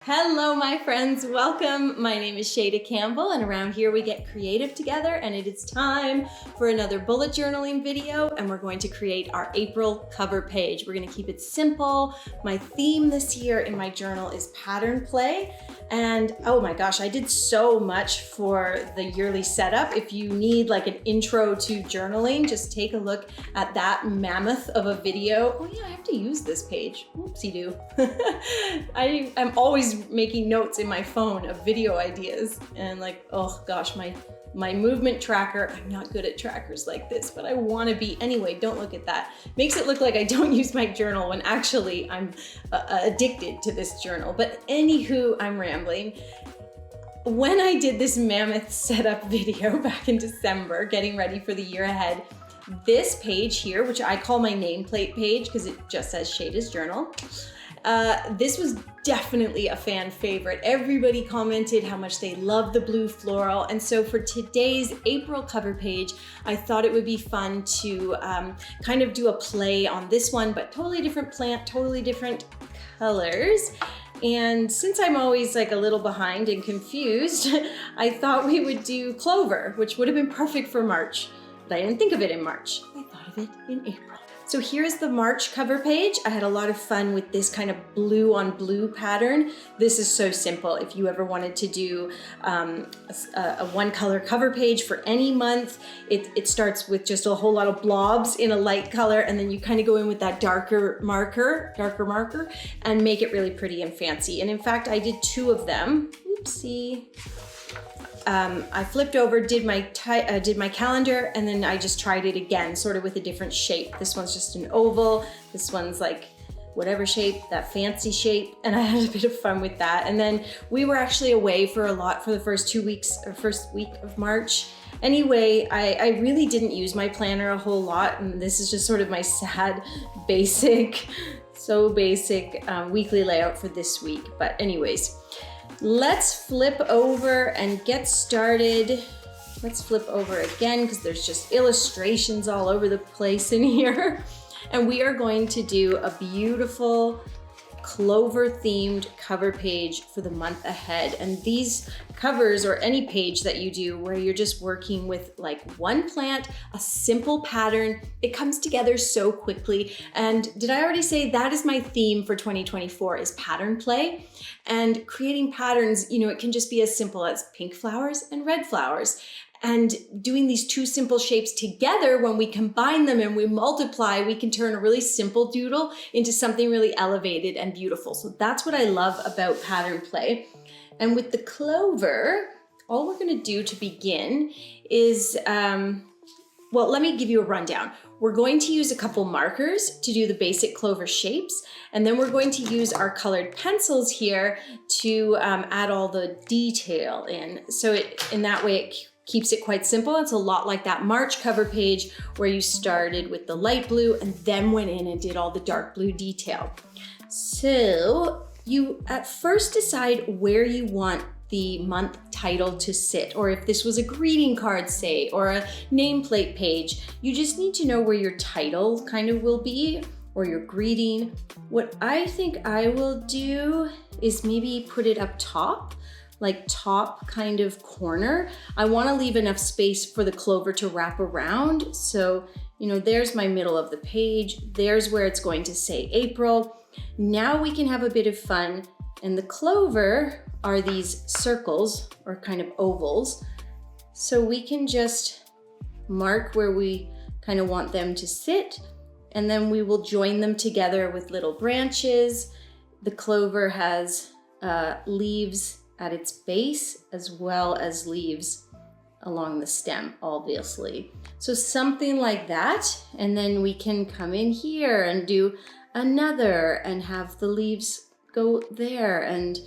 Hello my friends, welcome. My name is Shayda Campbell and around here we get creative together and it is time for another bullet journaling video and we're going to create our April cover page. We're going to keep it simple. My theme this year in my journal is pattern play and oh my gosh, I did so much for the yearly setup. If you need like an intro to journaling, just take a look at that mammoth of a video. Oh yeah, I have to use this page. Whoopsie-doo. I'm always making notes in my phone of video ideas and like, oh gosh, my movement tracker, I'm not good at trackers like this, but I want to be. Anyway, don't look at that. Makes it look like I don't use my journal when actually I'm addicted to this journal. But anywho, I'm rambling. When I did this mammoth setup video back in December, getting ready for the year ahead, this page here, which I call my nameplate page because it just says Shayda's Journal, this was definitely a fan favorite. Everybody commented how much they love the blue floral. And so for today's April cover page, I thought it would be fun to kind of do a play on this one, but totally different plant, totally different colors. And since I'm always like a little behind and confused, I thought we would do clover, which would have been perfect for March. But I didn't think of it in March. I thought of it in April. So here's the March cover page. I had a lot of fun with this kind of blue on blue pattern. This is so simple. If you ever wanted to do a one color cover page for any month, it starts with just a whole lot of blobs in a light color, and then you kind of go in with that darker marker, and make it really pretty and fancy. And in fact, I did two of them. Oopsie. I flipped over, did my calendar, and then I just tried it again, sort of with a different shape. This one's just an oval. This one's like whatever shape, that fancy shape, and I had a bit of fun with that. And then we were actually away for the first 2 weeks, or first week of March. Anyway, I really didn't use my planner a whole lot, and this is just sort of my sad, basic, weekly layout for this week. But anyways, let's flip over and get started. Let's flip over again because there's just illustrations all over the place in here. And we are going to do a beautiful clover themed cover page for the month ahead. And these covers, or any page that you do where you're just working with like one plant, a simple pattern, it comes together so quickly. And did I already say that is my theme for 2024 is pattern play? And creating patterns, you know, it can just be as simple as pink flowers and red flowers. And doing these two simple shapes together, when we combine them and we multiply, we can turn a really simple doodle into something really elevated and beautiful. So that's what I love about pattern play. And with the clover, all we're gonna do to begin is, well, let me give you a rundown. We're going to use a couple markers to do the basic clover shapes, and then we're going to use our colored pencils here to add all the detail in. So in that way, it keeps it quite simple. It's a lot like that March cover page where you started with the light blue and then went in and did all the dark blue detail. So you at first decide where you want the month title to sit, or if this was a greeting card, say, or a nameplate page, you just need to know where your title kind of will be, or your greeting. What I think I will do is maybe put it up top, like top kind of corner. I want to leave enough space for the clover to wrap around. So, you know, there's my middle of the page. There's where it's going to say April. Now we can have a bit of fun. And the clover are these circles or kind of ovals. So we can just mark where we kind of want them to sit. And then we will join them together with little branches. The clover has leaves at its base as well as leaves along the stem, obviously. So something like that. And then we can come in here and do another and have the leaves go there and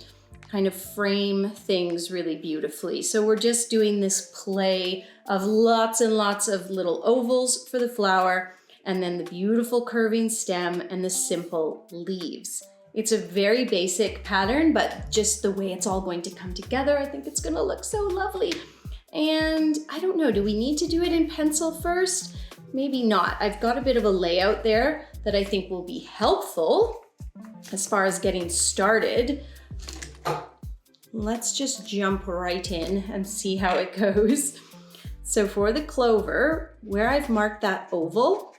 kind of frame things really beautifully. So we're just doing this play of lots and lots of little ovals for the flower, and then the beautiful curving stem and the simple leaves. It's a very basic pattern, but just the way it's all going to come together, I think it's gonna look so lovely. And I don't know, do we need to do it in pencil first? Maybe not. I've got a bit of a layout there that I think will be helpful as far as getting started. let's just jump right in and see how it goes. So for the clover, where I've marked that oval,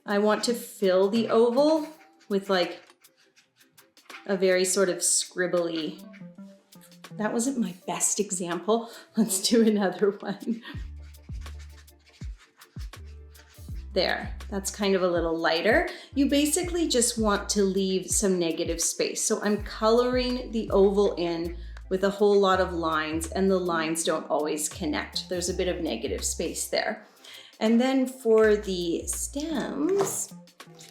I want to fill the oval with like a very sort of scribbly. That wasn't my best example. Let's do another one. There, that's kind of a little lighter. You basically just want to leave some negative space. So I'm coloring the oval in with a whole lot of lines, and the lines don't always connect. There's a bit of negative space there. And then for the stems,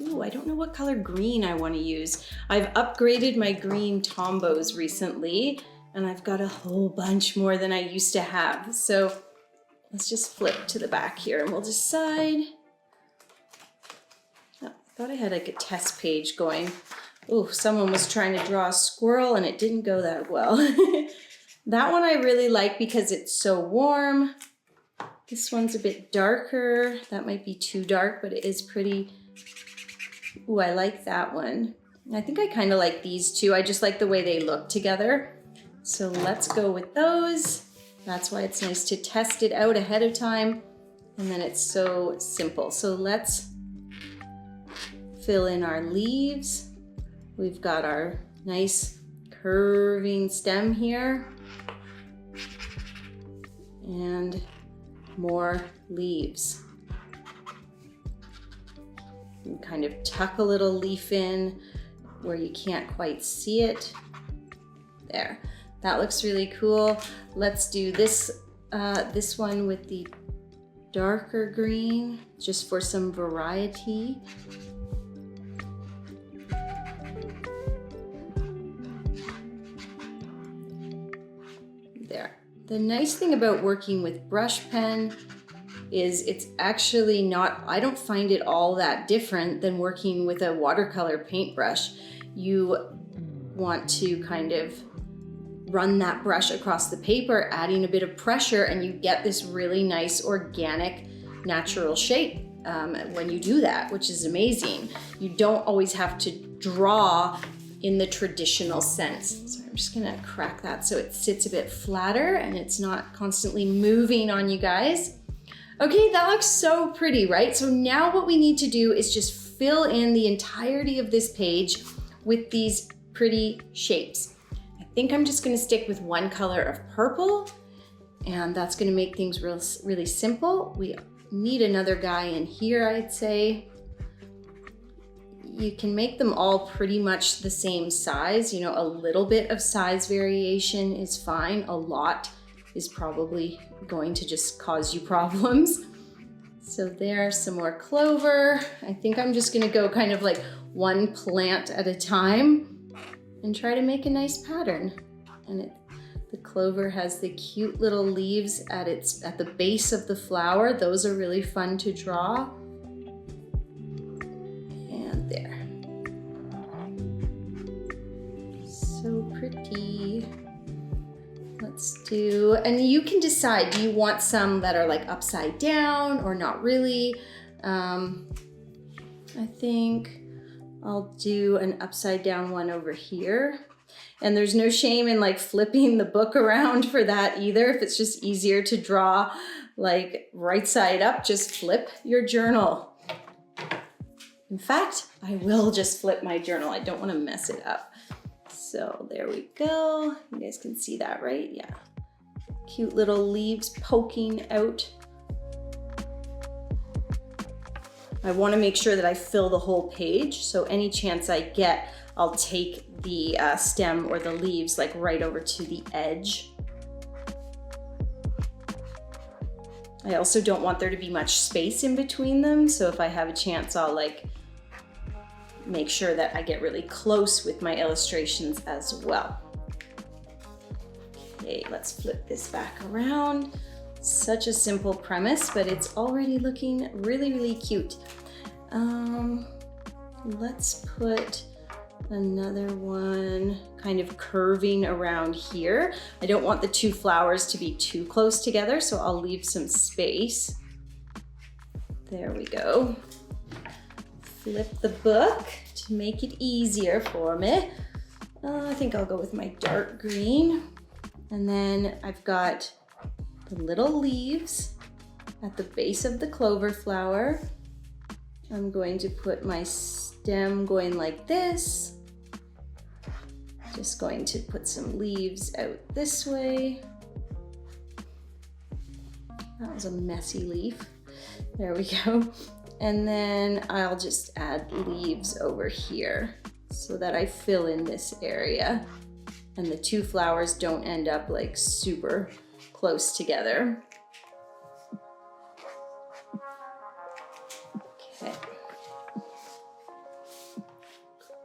ooh, I don't know what color green I want to use. I've upgraded my green Tombos recently, and I've got a whole bunch more than I used to have. So let's just flip to the back here and we'll decide. Oh, I thought I had like a test page going. Oh, someone was trying to draw a squirrel and it didn't go that well. That one I really like because it's so warm. This one's a bit darker. That might be too dark, but it is pretty. Ooh, I like that one. I think I kind of like these two. I just like the way they look together. So let's go with those. That's why it's nice to test it out ahead of time. And then it's so simple. So let's fill in our leaves. We've got our nice curving stem here. And more leaves. You kind of tuck a little leaf in where you can't quite see it. There, that looks really cool. Let's do this, this one with the darker green, just for some variety. There. The nice thing about working with brush pen is it's actually not, I don't find it all that different than working with a watercolor paintbrush. You want to kind of run that brush across the paper, adding a bit of pressure, and you get this really nice organic natural shape when you do that, which is amazing. You don't always have to draw in the traditional sense. So I'm just gonna crack that so it sits a bit flatter and it's not constantly moving on you guys. Okay, that looks so pretty, right? So now what we need to do is just fill in the entirety of this page with these pretty shapes. I think I'm just gonna stick with one color of purple, and that's gonna make things really simple. We need another guy in here, I'd say. You can make them all pretty much the same size. You know, a little bit of size variation is fine. A lot is probably going to just cause you problems. So there's some more clover. I think I'm just gonna go kind of like one plant at a time and try to make a nice pattern. And the clover has the cute little leaves at the base of the flower. Those are really fun to draw. And there. So pretty. Let's do, and you can decide, do you want some that are like upside down or not really? I think I'll do an upside down one over here. And there's no shame in like flipping the book around for that either. If it's just easier to draw like right side up, just flip your journal. In fact, I will just flip my journal. I don't want to mess it up. So there we go. You guys can see that, right? Yeah. Cute little leaves poking out. I want to make sure that I fill the whole page. So any chance I get, I'll take the stem or the leaves like right over to the edge. I also don't want there to be much space in between them. So if I have a chance, I'll like make sure that I get really close with my illustrations as well. Okay, let's flip this back around. Such a simple premise, but it's already looking really, really cute. Let's put another one kind of curving around here. I don't want the two flowers to be too close together, so I'll leave some space. There we go. Flip the book to make it easier for me. I think I'll go with my dark green. And then I've got the little leaves at the base of the clover flower. I'm going to put my stem going like this. Just going to put some leaves out this way. That was a messy leaf. There we go. And then I'll just add leaves over here so that I fill in this area and the two flowers don't end up like super close together. Okay.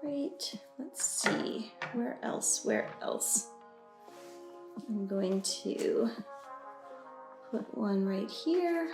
Great. Let's see. Where else? I'm going to put one right here.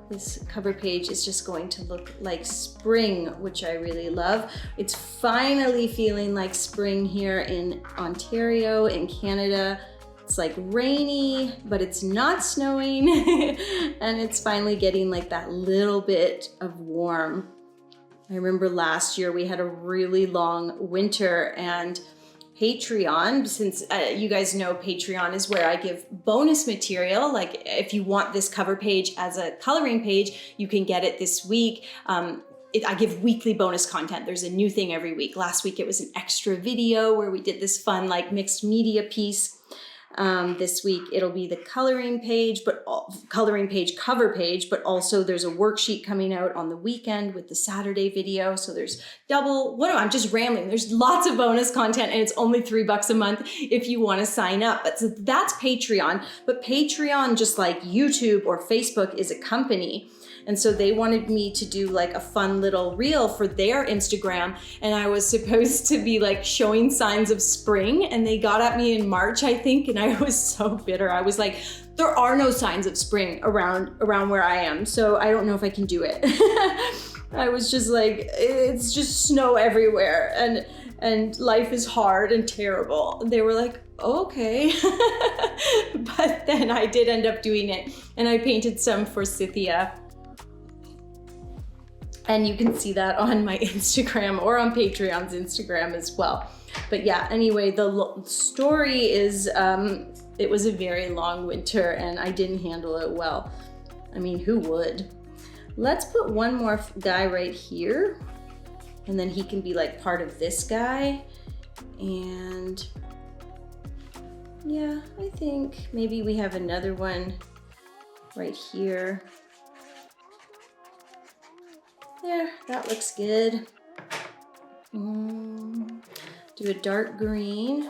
This cover page is just going to look like spring, which I really love. It's finally feeling like spring here in Ontario, in Canada. It's like rainy, but it's not snowing. And it's finally getting like that little bit of warm. I remember last year we had a really long winter, and Patreon, since you guys know Patreon is where I give bonus material. Like if you want this cover page as a coloring page, you can get it this week. I give weekly bonus content. There's a new thing every week. Last week it was an extra video where we did this fun like mixed media piece. This week it'll be the coloring page, cover page, but also there's a worksheet coming out on the weekend with the Saturday video. So there's I'm just rambling. There's lots of bonus content, and it's only $3 a month if you want to sign up. So that's Patreon, but Patreon, just like YouTube or Facebook, is a company. And so they wanted me to do like a fun little reel for their Instagram. And I was supposed to be like showing signs of spring, and they got at me in March, I think. And I was so bitter. I was like, there are no signs of spring around where I am. So I don't know if I can do it. I was just like, it's just snow everywhere. And life is hard and terrible. They were like, okay. But then I did end up doing it. And I painted some for Scythia. And you can see that on my Instagram or on Patreon's Instagram as well. But yeah, anyway, the story is, it was a very long winter and I didn't handle it well. I mean, who would? Let's put one more guy right here, and then he can be like part of this guy. And yeah, I think maybe we have another one right here. There, that looks good. Do a dark green.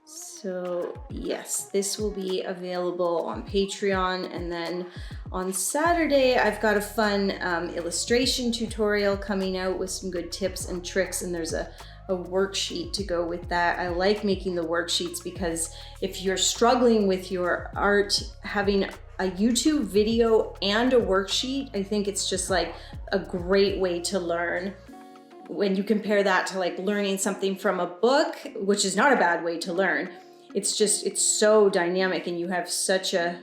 So yes, this will be available on Patreon. And then on Saturday, I've got a fun illustration tutorial coming out with some good tips and tricks. And there's a worksheet to go with that. I like making the worksheets because if you're struggling with your art, having a YouTube video and a worksheet, I think it's just like a great way to learn. When you compare that to like learning something from a book, which is not a bad way to learn, it's so dynamic, and you have such a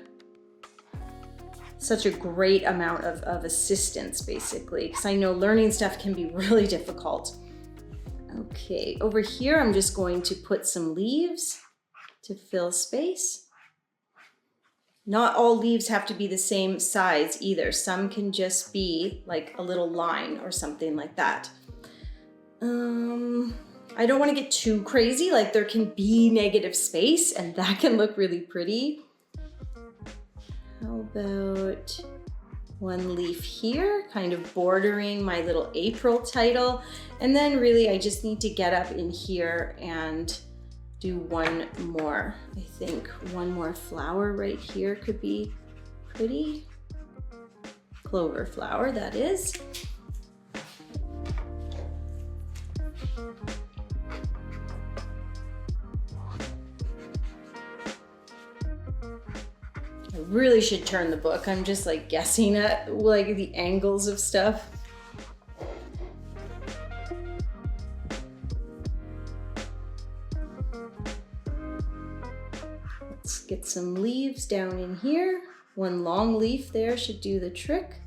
great amount of assistance, basically, because I know learning stuff can be really difficult. Okay, over here I'm just going to put some leaves to fill space. Not all leaves have to be the same size either. Some can just be like a little line or something like that. I don't want to get too crazy. Like there can be negative space and that can look really pretty. How about one leaf here, kind of bordering my little April title. And then really I just need to get up in here and do one more. I think one more flower right here could be pretty. Clover flower, that is. I really should turn the book. I'm just like guessing at like the angles of stuff. Let's get get some leaves down in here. One long leaf there should do the trick.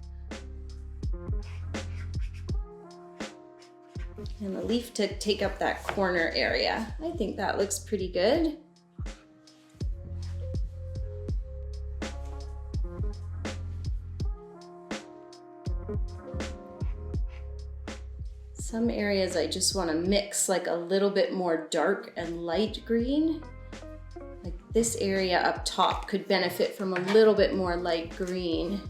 And a leaf to take up that corner area. I think that looks pretty good. Some areas I just want to mix like a little bit more dark and light green. Like this area up top could benefit from a little bit more light green.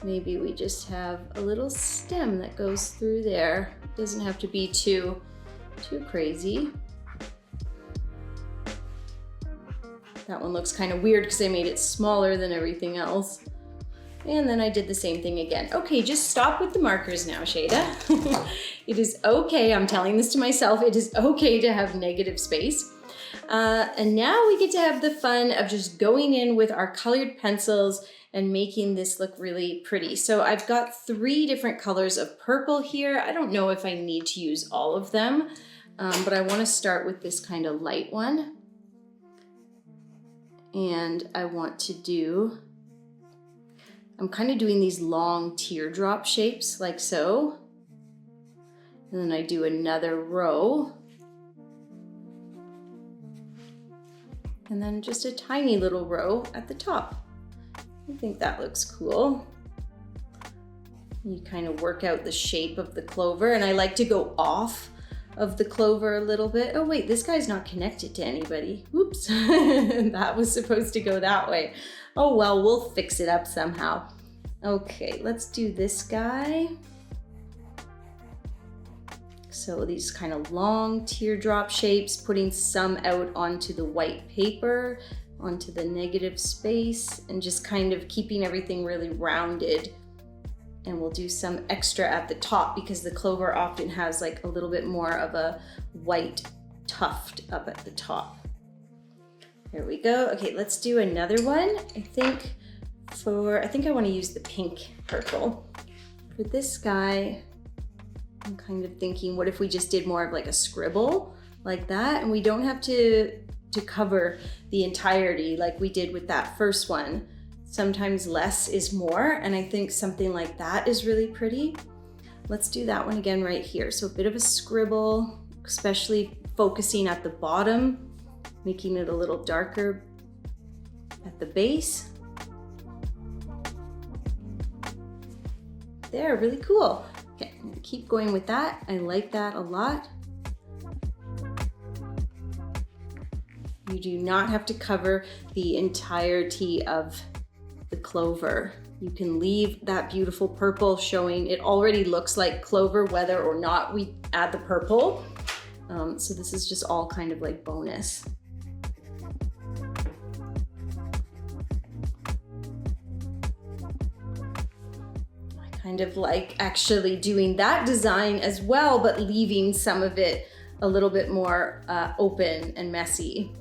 Maybe we just have a little stem that goes through there. Doesn't have to be too crazy. That one looks kind of weird because I made it smaller than everything else. And then I did the same thing again. Okay, just stop with the markers now, Shayda. It is okay, I'm telling this to myself, it is okay to have negative space. And now we get to have the fun of just going in with our colored pencils and making this look really pretty. So I've got 3 different colors of purple here. I don't know if I need to use all of them, but I want to start with this kind of light one. And I want to do, I'm kind of doing these long teardrop shapes like so. And then I do another row. And then just a tiny little row at the top. I think that looks cool. You kind of work out the shape of the clover, and I like to go off of the clover a little bit. Oh wait, this guy's not connected to anybody. Oops, that was supposed to go that way. Oh well, we'll fix it up somehow. Okay, let's do this guy. So these kind of long teardrop shapes, putting some out onto the white paper, onto the negative space, and just kind of keeping everything really rounded. And we'll do some extra at the top because the clover often has like a little bit more of a white tuft up at the top. There we go. Okay, let's do another one. I think I want to use the pink purple. For this guy, I'm kind of thinking, what if we just did more of like a scribble like that? And we don't have to cover the entirety like we did with that first one. Sometimes less is more, and I think something like that is really pretty. Let's do that one again right here. So a bit of a scribble, especially focusing at the bottom, making it a little darker at the base. There, really cool. Okay, I'm gonna keep going with that. I like that a lot. You do not have to cover the entirety of the clover. You can leave that beautiful purple showing. It already looks like clover whether or not we add the purple. So this is just all kind of like bonus. I kind of like actually doing that design as well, but leaving some of it a little bit more open and messy.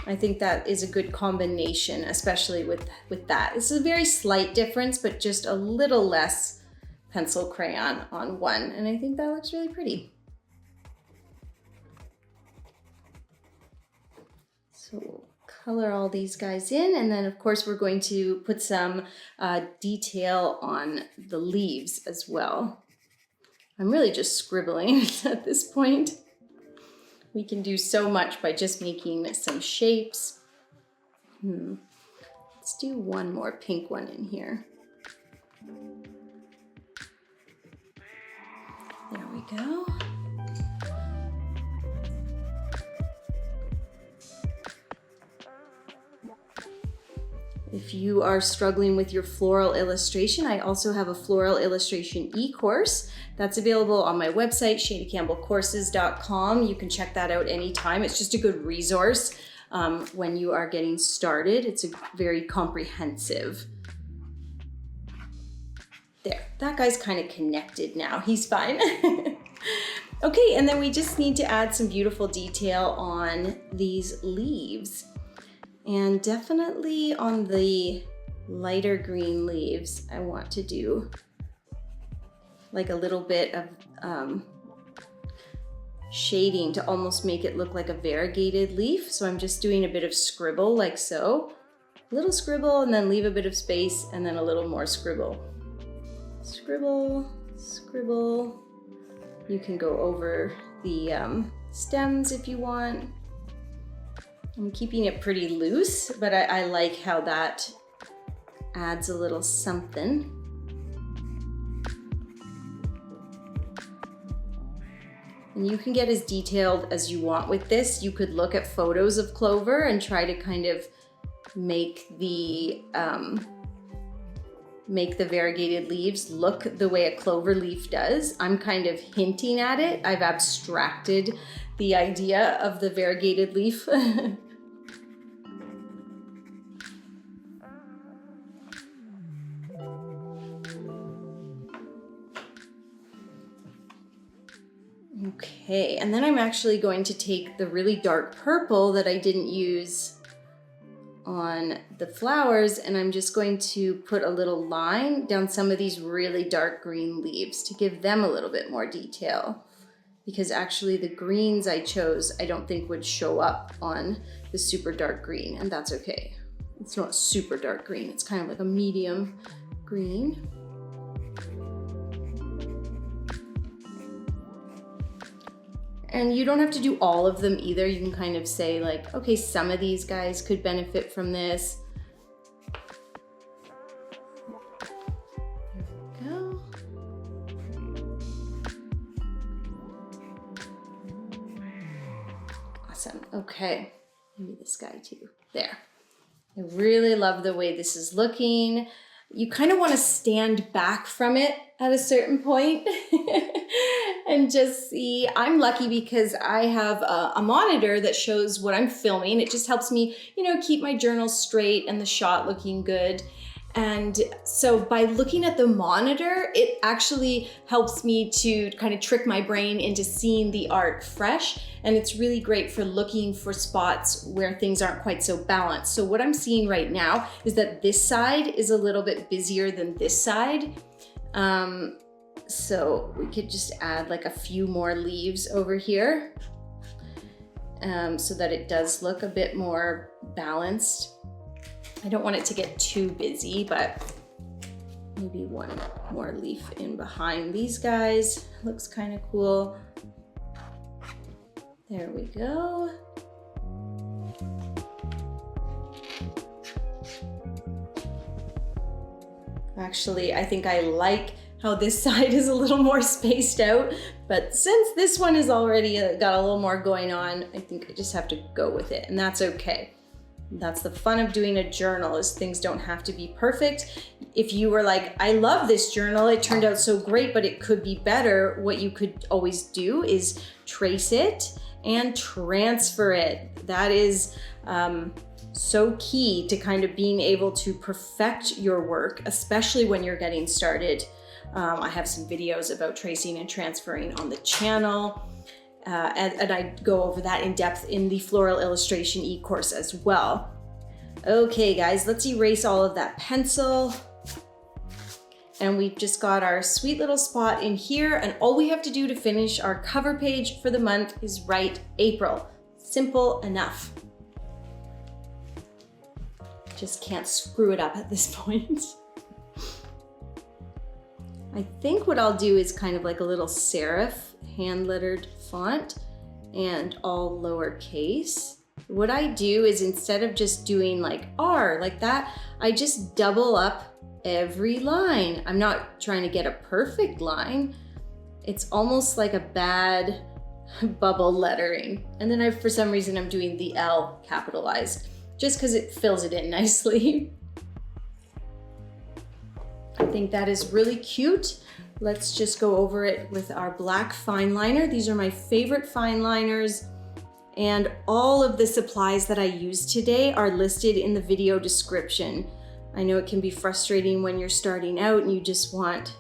I think that is a good combination, especially with that. It's a very slight difference, but just a little less pencil crayon on one. And I think that looks really pretty. So we'll color all these guys in. And then of course, we're going to put some detail on the leaves as well. I'm really just scribbling at this point. We can do so much by just making some shapes. Let's do one more pink one in here. There we go. If you are struggling with your floral illustration, I also have a floral illustration e-course that's available on my website, shaydacampbellcourses.com. You can check that out anytime. It's just a good resource when you are getting started. It's a very comprehensive. There, that guy's kind of connected now. He's fine. Okay, and then we just need to add some beautiful detail on these leaves. And definitely on the lighter green leaves, I want to do like a little bit of shading to almost make it look like a variegated leaf. So I'm just doing a bit of scribble like so. A little scribble and then leave a bit of space and then a little more scribble. Scribble, scribble. You can go over the stems if you want. I'm keeping it pretty loose, but I like how that adds a little something. And you can get as detailed as you want with this. You could look at photos of clover and try to kind of make the variegated leaves look the way a clover leaf does. I'm kind of hinting at it. I've abstracted the idea of the variegated leaf. Okay, and then I'm actually going to take the really dark purple that I didn't use on the flowers, and I'm just going to put a little line down some of these really dark green leaves to give them a little bit more detail, because actually the greens I chose I don't think would show up on the super dark green, and that's okay. It's not super dark green, it's kind of like a medium green. And you don't have to do all of them either. You can kind of say like, okay, some of these guys could benefit from this. There we go. Awesome, okay. Maybe this guy too, there. I really love the way this is looking. You kind of want to stand back from it at a certain point and just see. I'm lucky because I have a monitor that shows what I'm filming. It just helps me, you know, keep my journal straight and the shot looking good. And so by looking at the monitor, it actually helps me to kind of trick my brain into seeing the art fresh. And it's really great for looking for spots where things aren't quite so balanced. So what I'm seeing right now is that this side is a little bit busier than this side. So we could just add like a few more leaves over here so that it does look a bit more balanced. I don't want it to get too busy, but maybe one more leaf in behind these guys. Looks kind of cool. There we go. Actually, I think I like how this side is a little more spaced out, but since this one is already got a little more going on, I think I just have to go with it, and that's okay. That's the fun of doing a journal, is things don't have to be perfect. If you were like, I love this journal, it turned out so great, but it could be better, what you could always do is trace it and transfer it. That is so key to kind of being able to perfect your work, especially when you're getting started. I have some videos about tracing and transferring on the channel. And I go over that in depth in the floral illustration e-course as well. Okay guys, let's erase all of that pencil. And we've just got our sweet little spot in here, and all we have to do to finish our cover page for the month is write April. Simple enough. Just can't screw it up at this point. I think what I'll do is kind of like a little serif hand-lettered font and all lowercase. What I do is, instead of just doing like R like that, I just double up every line. I'm not trying to get a perfect line. It's almost like a bad bubble lettering. And then for some reason I'm doing the L capitalized just because it fills it in nicely. I think that is really cute. Let's just go over it with our black fine liner. These are my favorite fine liners, and all of the supplies that I used today are listed in the video description. I know it can be frustrating when you're starting out and you just want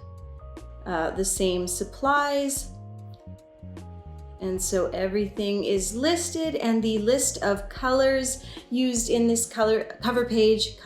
the same supplies. And so everything is listed, and the list of colors used in this color page,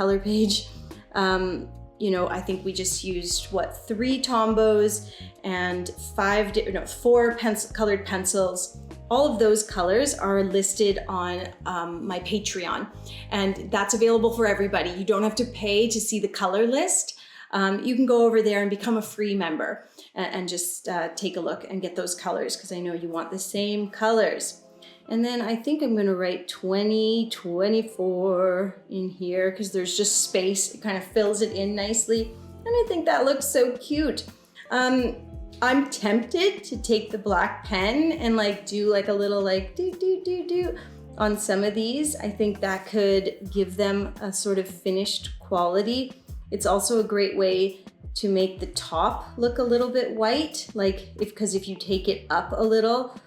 you know, I think we just used, what, 3 Tombos and 4 colored pencils All of those colors are listed on my Patreon, and that's available for everybody. You don't have to pay to see the color list. You can go over there and become a free member and just take a look and get those colors, because I know you want the same colors. And then I think I'm gonna write 2024 in here because there's just space. It kind of fills it in nicely. And I think that looks so cute. I'm tempted to take the black pen and like do like a little like do on some of these. I think that could give them a sort of finished quality. It's also a great way to make the top look a little bit white, like because if you take it up a little,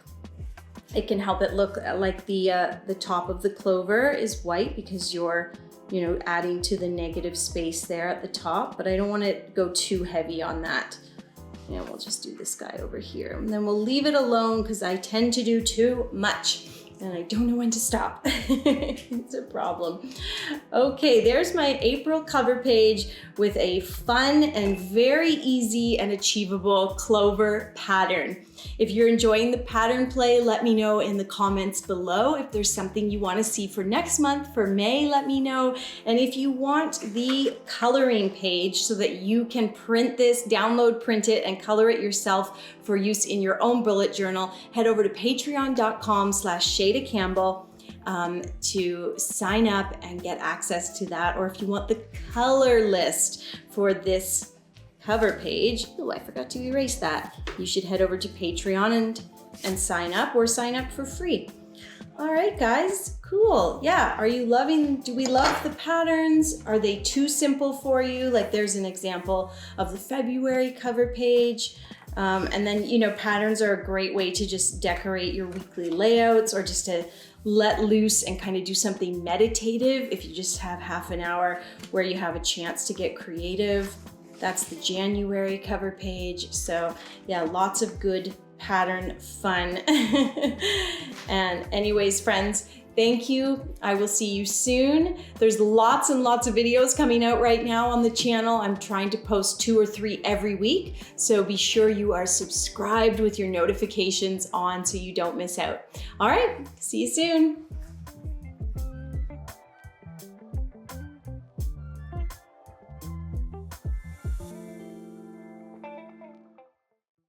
it can help it look like the top of the clover is white because you're, you know, adding to the negative space there at the top, but I don't want to go too heavy on that. Yeah, we'll just do this guy over here. And then we'll leave it alone because I tend to do too much and I don't know when to stop. It's a problem. Okay, there's my April cover page with a fun and very easy and achievable clover pattern. If you're enjoying the pattern play, let me know in the comments below. If there's something you want to see for next month, for May, let me know. And if you want the coloring page so that you can print this, download, print it, and color it yourself for use in your own bullet journal, head over to patreon.com/Shayda Campbell to sign up and get access to that. Or if you want the color list for this cover page, oh, I forgot to erase that. You should head over to Patreon and sign up, or sign up for free. All right, guys, cool. Yeah, are you loving, do we love the patterns? Are they too simple for you? Like there's an example of the February cover page. And then, you know, patterns are a great way to just decorate your weekly layouts, or just to let loose and kind of do something meditative if you just have half an hour where you have a chance to get creative. That's the January cover page. So yeah, lots of good pattern fun. And anyways, friends, thank you. I will see you soon. There's lots and lots of videos coming out right now on the channel. I'm trying to post 2 or 3 every week. So be sure you are subscribed with your notifications on so you don't miss out. All right, see you soon.